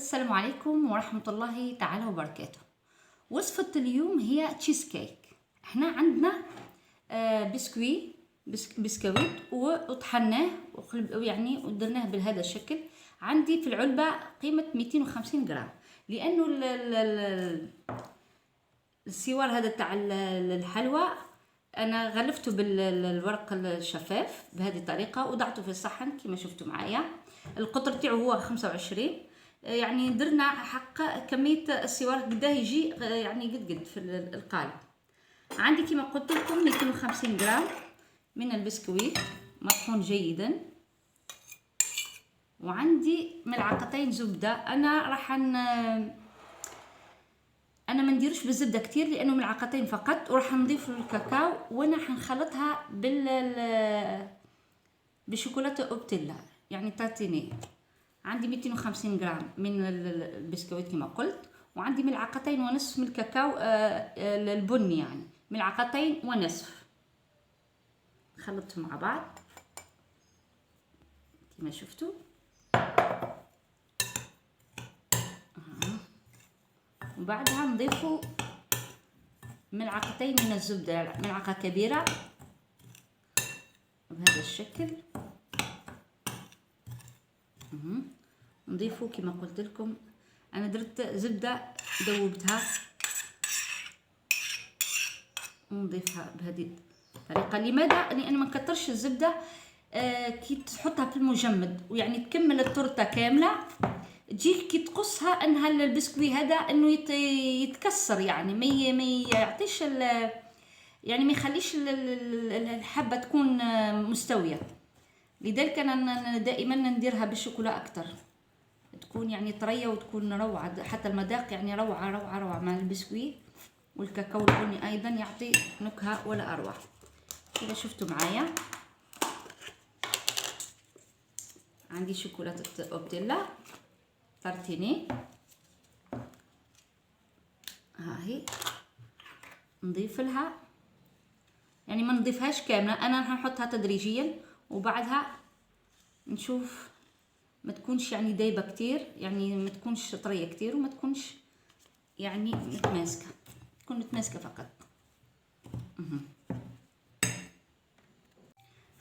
السلام عليكم ورحمة الله تعالى وبركاته. وصفة اليوم هي تشيز كيك. احنا عندنا بسكويت وطحناه يعني ودرناه بهذا الشكل. عندي في العلبة قيمة 250 جرام، لأنه السوار هذا تاع الحلوى انا غلفته بالورق الشفاف بهذه الطريقه، وضعته في الصحن كما شفتوا معايا. القطر تاعو هو 25، يعني درنا حق كميه السوار قداه يجي يعني قد في القالب. عندي كما قلت لكم 250 جرام من البسكويت مطحون جيدا، وعندي ملعقتين زبده. انا ما نديرش بالزبده كتير لانه ملعقتين فقط، وراح نضيف الكاكاو وانا حنخلطها بالشوكولاته اوبتيلا يعني تاتيني. عندي 250 جرام من البسكويت كما قلت، وعندي ملعقتين ونصف من الكاكاو البني، يعني ملعقتين ونصف. خلطتهم مع بعض كما شفتوا. وبعدها نضيفوا ملعقتين من الزبدة، ملعقة كبيرة بهذا الشكل. نضيفوا كما قلت لكم، انا درت زبدة ذوبتها ونضيفها بهذه الطريقة. لماذا؟ لان ما نكترش الزبدة كي تحطها في المجمد ويعني تكمل التورته كاملة، تجيك كي تقصها انها البسكوي هذا انه يتكسر، يعني ما يعطيش يعني ما يخليش الحبه تكون مستويه. لذلك انا دائما نديرها بالشوكولا اكثر، تكون يعني طريه وتكون روعه، حتى المذاق يعني روعه روعه روعه مع البسكوي. والكاكاو البني ايضا يعطي نكهه ولا اروع. كذا شفتوا معايا عندي شوكولاته اوبتيلا تارتيني، ها هي. نضيف لها، يعني ما نضيفهاش كامله، انا هنحطها تدريجيا وبعدها نشوف ما تكونش يعني دايبه كتير، يعني ما تكونش طريه كتير وما تكونش يعني متماسكه، تكون متماسكه فقط.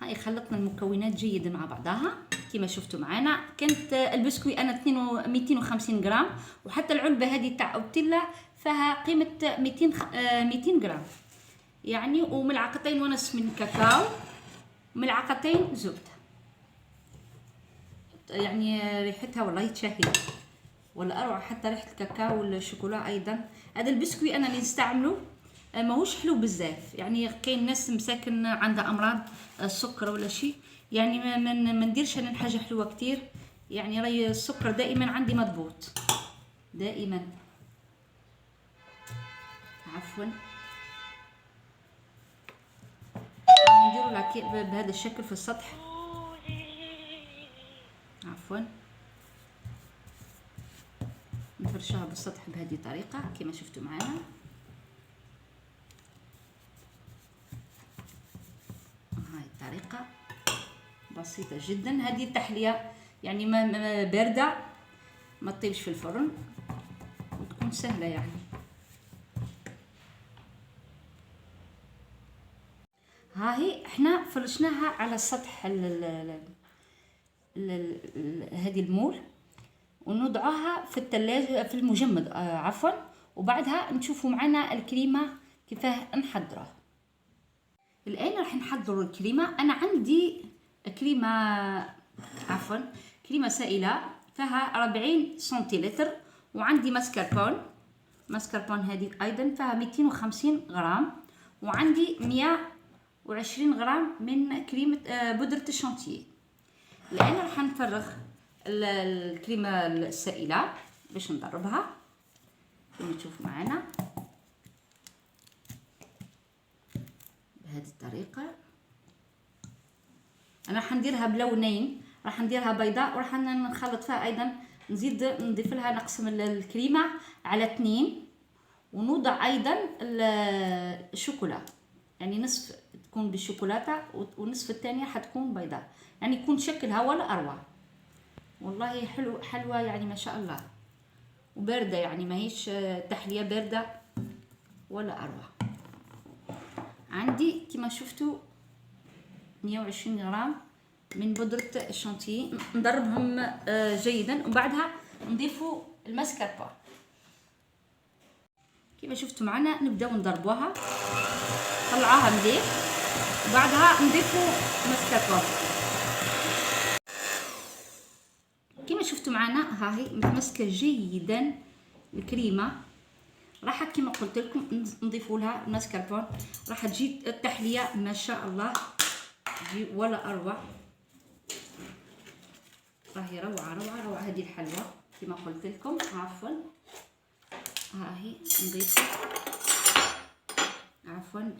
هاي خلطنا المكونات جيدا مع بعضها كما شفتوا معانا. كانت البسكوي انا 250 جرام، وحتى العلبه هذه تاع اوبتيلا فيها قيمه 200 جرام يعني، وملعقتين ونصف من الكاكاو، ملعقتين زبده. يعني ريحتها والله تشهي ولا اروع، حتى ريحه الكاكاو والشوكولا ايضا. هذا البسكوي انا اللي نستعمله ماهوش حلو بزاف، يعني كاين ناس مساكن عندها امراض السكر ولا شيء، يعني ما نديرش انا حاجه حلوه كتير، يعني راي السكر دائما عندي مضبوط دائما. عفوا نديروا لها بهذا الشكل في السطح. عفوا نفرشها بالسطح بهذه الطريقه كما شفتوا معنا. هاي الطريقه بسيطه جدا. هذه التحليه يعني ما بارده، ما تطيبش في الفرن وتكون سهله يعني. ها هي احنا فرشناها على السطح هذه المول، ونوضعها في الثلاجه في المجمد عفوا. وبعدها نشوفوا معنا الكريمه كيفاه نحضرها. الان راح نحضر الكريمه. انا عندي كريمه عفوا كريمه سائله فيها 40 سنتيلتر، وعندي ماسكربون هذه ايضا فيها 250 غرام، وعندي 120 غرام من كريمه بودره الشانتيه. الان راح نفرغ الكريمه السائله باش نضربها كما تشوف معنا بهذه الطريقه. انا راح نديرها بلونين، راح نديرها بيضاء وراح نخلط فيها ايضا، نضيف لها نقسم الكريمه على 2، ونوضع ايضا الشوكولا، يعني نصف تكون بالشوكولاته والنصف الثانيه حتكون بيضاء، يعني يكون شكلها ولا اروع. والله حلوه يعني ما شاء الله. وباردة، يعني ما هيش تحلية باردة ولا أروع. عندي كما شفتوا 120 غرام من بودرة الشانتيي، نضربهم جيدا، وبعدها نضيفوا الماسكاربون. كما شفتوا معنا نبداو نضربوها، طلعوها مليح، وبعدها نضيفوا ماسكاربون. كما شفتوا معنا ها هي متمسكه جيدا الكريمه. راح كما قلت لكم نضيفوا لها الماسكاربون، راح تجي التحليه ما شاء الله تجي ولا اروع. راهي روعه روعه روعه هذه الحلوى كما قلت لكم. عفوا ها هي نضيف، عفوا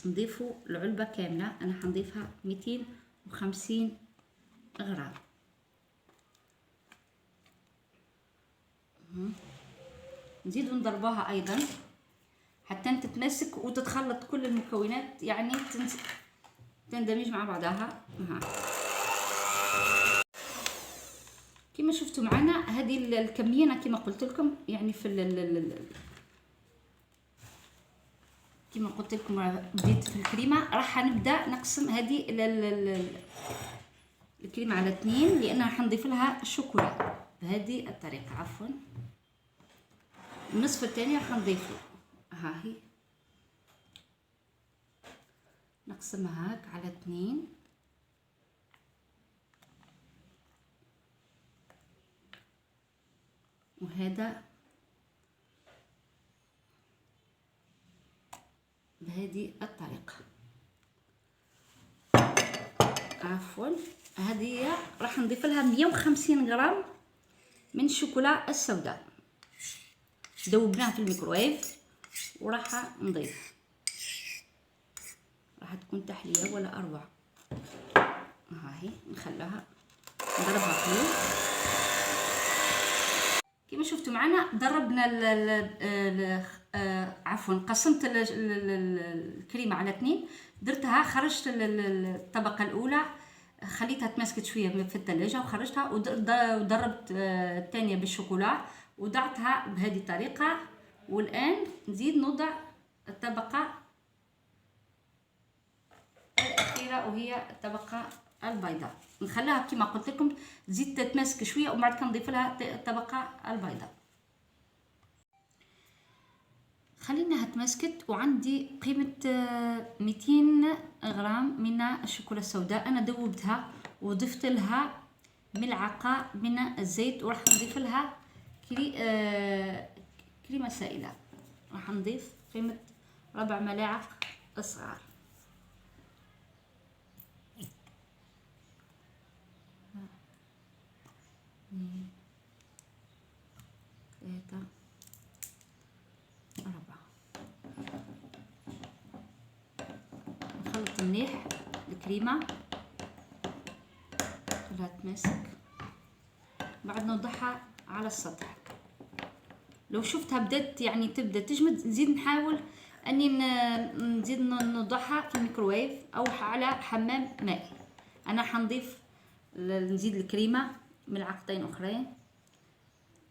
نضيفوا العلبه كامله. انا حنضيفها 250 غرام. نزيدوا نضربوها ايضا حتى تتماسك وتتخلط كل المكونات، يعني تندمج مع بعضها. كما شفتوا معنا هذه الكميه، انا كما قلت لكم يعني في كما قلت لكم بديت في الكريمه. راح نبدا نقسم هذه الكريمه على 2، لان راح نضيف لها الشوكولا بهذه الطريقه. عفوا النصف الثاني راح نضيفه، ها هي نقسمها هاك على 2. وهذا بهذه الطريقة. عفوا هذه راح نضيف لها 150 غرام من الشوكولا السوداء، ذوبناها في الميكروويف، وراح نضيف، راح تكون تحلية ولا أروع. ها هي نخليها نضربها حلو. كما شفتوا معنا ضربنا عفوا قسمت الكريمه على 2، درتها خرجت الطبقه الاولى، خليتها تمسكت شويه في الثلاجه وخرجتها، وضربت الثانيه بالشوكولا وضعتها بهذه الطريقه. والان نزيد نوضع الطبقه الاخيره وهي الطبقه البيضاء، نخليها كما قلت لكم تزيد تتماسك شويه، وبعد كنضيف لها الطبقه البيضاء. خليناها تماسكت، وعندي قيمه 200 غرام من الشوكولا السوداء. انا ذوبتها وضفت لها ملعقه من الزيت، وراح نضيف لها كريمه سائله. راح نضيف قيمه 4 ملاعق صغار. ثلاثة 4. نخلط مليح الكريمة خليها تماسك، بعد نوضعها على السطح. لو شفتها بدات يعني تبدا تجمد، نزيد نحاول اني نزيد نوضعها في الميكروويف او على حمام مائي. انا حنضيف نزيد الكريمة ملعقتين اخرين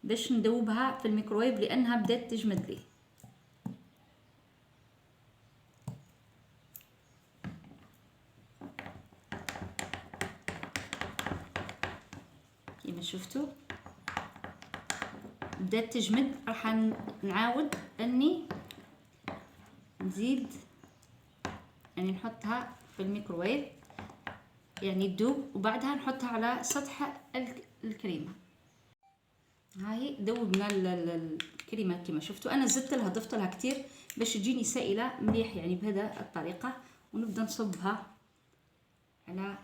باش ندوبها في الميكروويف، لانها بدات تجمد لي. كما شفتوا بدات تجمد. راح نعاود اني نزيد يعني نحطها في الميكروويف يعني تدوب، وبعدها نحطها على سطح الكريمه. هاي ذوبنا الكريمه كما شفتوا. انا زدت لها ضفت لها كتير باش تجيني سائله مليح يعني بهذا الطريقه. ونبدا نصبها على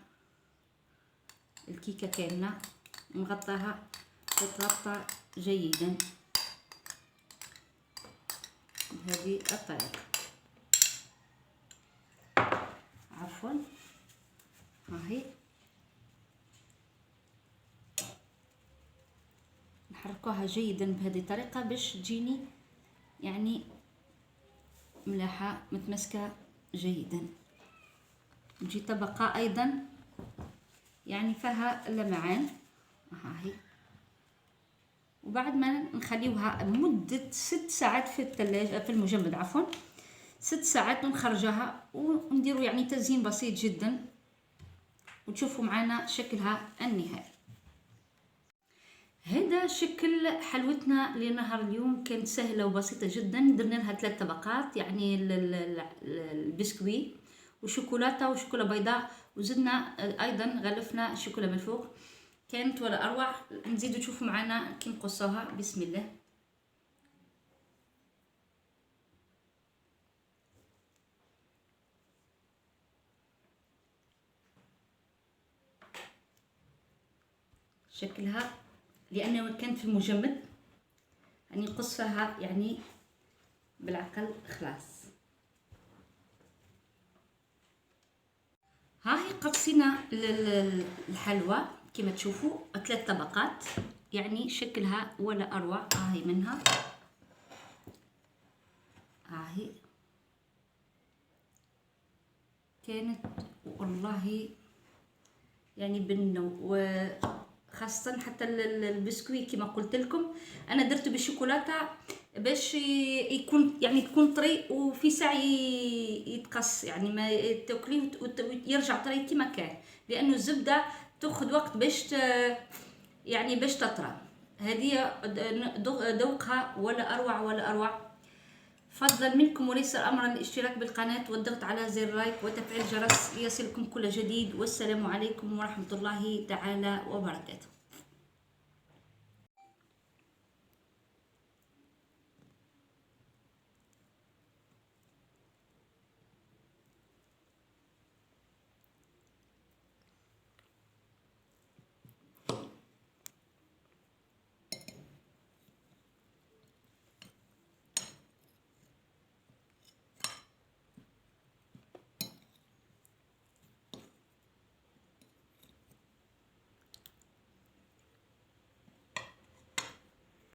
الكيكه كامله، نغطيها تتغطى جيدا بهذه الطريقه. عفوا ها هي نحركوها جيدا بهذه الطريقه باش تجيني يعني ملاحه متمسكه جيدا. تجي طبقه ايضا يعني فيها لمعان. ها هي وبعد ما نخليوها مدة 6 ساعات في الثلاجة، في المجمد عفوا، 6 ساعات، ونخرجها ونديروا يعني تزيين بسيط جدا، وتشوفوا معنا شكلها النهائي. هذا شكل حلوتنا لنهار اليوم، كانت سهلة وبسيطة جدا. درنا لها 3 طبقات، يعني البسكوي وشوكولاتة وشوكولا بيضاء، وزدنا ايضا غلفنا شوكولا من فوق. كانت ولا اروع. نزيدوا تشوفوا معنا كي نقصوها. بسم الله. شكلها لانه كانت في المجمد، يعني قصها يعني بالعقل خلاص. هاهي قصينا الحلوى كما تشوفوا 3 طبقات، يعني شكلها ولا اروع. هاهي منها، هاهي كانت والله يعني بنو، وخاصة حتى البسكويت كما قلت لكم انا درته بالشوكولاتة باش يكون يعني تكون طري، وفي ساعة يتقص، يعني ما تاكليه ويرجع طري كما كان، لانه الزبدة تاخذ وقت باش يعني باش تطرى. هذه ذوقها ولا اروع ولا اروع. فضلا منكم وليس الامر الاشتراك بالقناة والضغط على زر لايك وتفعيل الجرس ليصلكم كل جديد. والسلام عليكم ورحمة الله تعالى وبركاته.